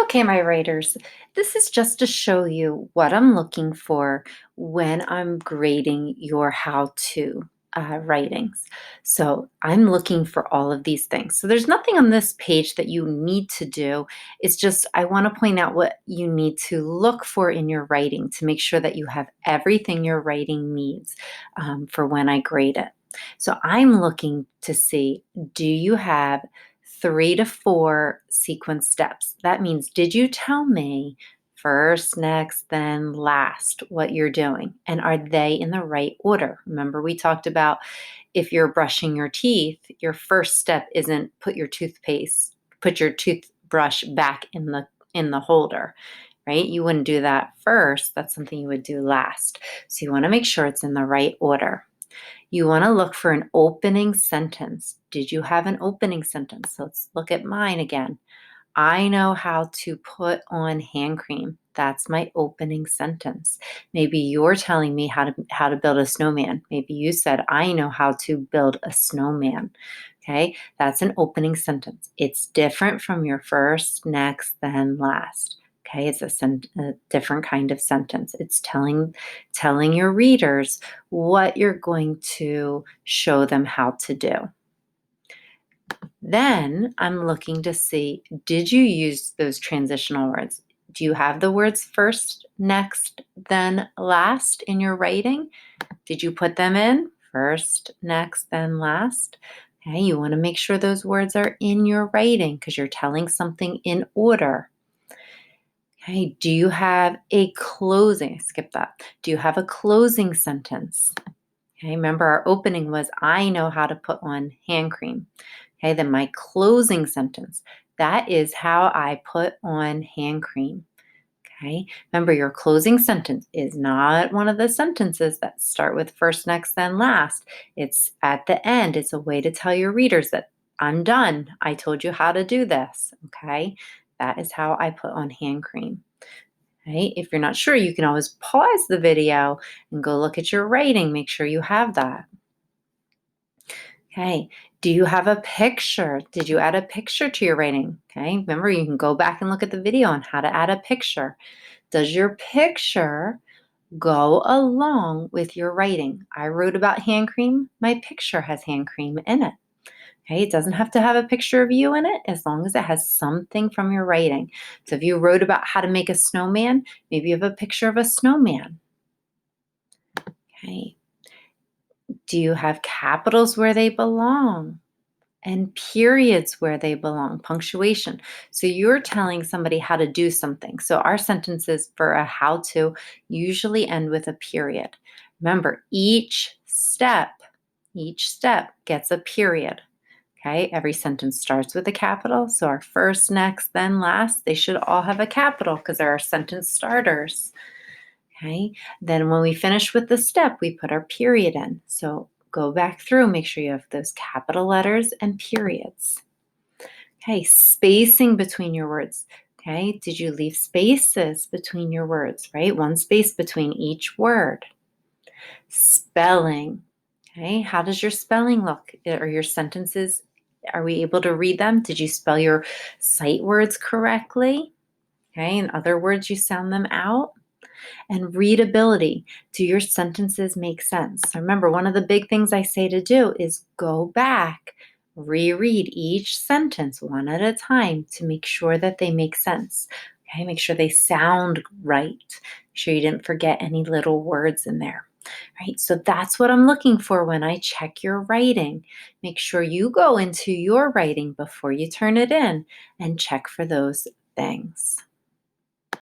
Okay, my writers, this is just to show you what I'm looking for when I'm grading your how-to writings. So I'm looking for all of these things. So there's nothing on this page that you need to do. It's just I want to point out what you need to look for in your writing to make sure that you have everything your writing needs for when I grade it. So I'm looking to see, do you have 3 to 4 sequence steps? That means, did you tell me first, next, then last what you're doing? And are they in the right order? Remember, we talked about if you're brushing your teeth, your first step isn't put your toothbrush back in the holder, right? You wouldn't do that first. That's something you would do last. So you want to make sure it's in the right order. You want to look for an opening sentence. Did you have an opening sentence? So let's look at mine again. I know how to put on hand cream. That's my opening sentence. Maybe you're telling me how to build a snowman. Maybe you said, I know how to build a snowman. Okay, that's an opening sentence. It's different from your first, next, then last. Okay, it's a different kind of sentence. It's telling your readers what you're going to show them how to do. Then I'm looking to see, did you use those transitional words? Do you have the words first, next, then last in your writing? Did you put them in? First, next, then last. Okay, you want to make sure those words are in your writing because you're telling something in order. Okay, do you have a closing? Skip that. Do you have a closing sentence? Okay, remember our opening was, I know how to put on hand cream. Okay, then my closing sentence, that is how I put on hand cream. Okay, remember your closing sentence is not one of the sentences that start with first, next, then last. It's at the end. It's a way to tell your readers that I'm done. I told you how to do this. Okay, that is how I put on hand cream. Okay, if you're not sure, you can always pause the video and go look at your writing. Make sure you have that. Okay, do you have a picture? Did you add a picture to your writing? Okay, remember you can go back and look at the video on how to add a picture. Does your picture go along with your writing? I wrote about hand cream. My picture has hand cream in it. Okay, it doesn't have to have a picture of you in it as long as it has something from your writing. So if you wrote about how to make a snowman, maybe you have a picture of a snowman. Okay, do you have capitals where they belong? And periods where they belong, punctuation. So you're telling somebody how to do something. So our sentences for a how to usually end with a period. Remember, each step gets a period. Okay, every sentence starts with a capital. So our first, next, then last, they should all have a capital because they're our sentence starters. Okay, then when we finish with the step, we put our period in. So go back through, make sure you have those capital letters and periods. Okay, spacing between your words. Okay, did you leave spaces between your words, right? One space between each word. Spelling. Okay, how does your spelling look? Are your sentences, are we able to read them? Did you spell your sight words correctly? Okay, in other words, you sound them out. And readability. Do your sentences make sense? Remember, one of the big things I say to do is go back, reread each sentence one at a time to make sure that they make sense. Okay, make sure they sound right. Make sure you didn't forget any little words in there. Right, so that's what I'm looking for when I check your writing. Make sure you go into your writing before you turn it in and check for those things.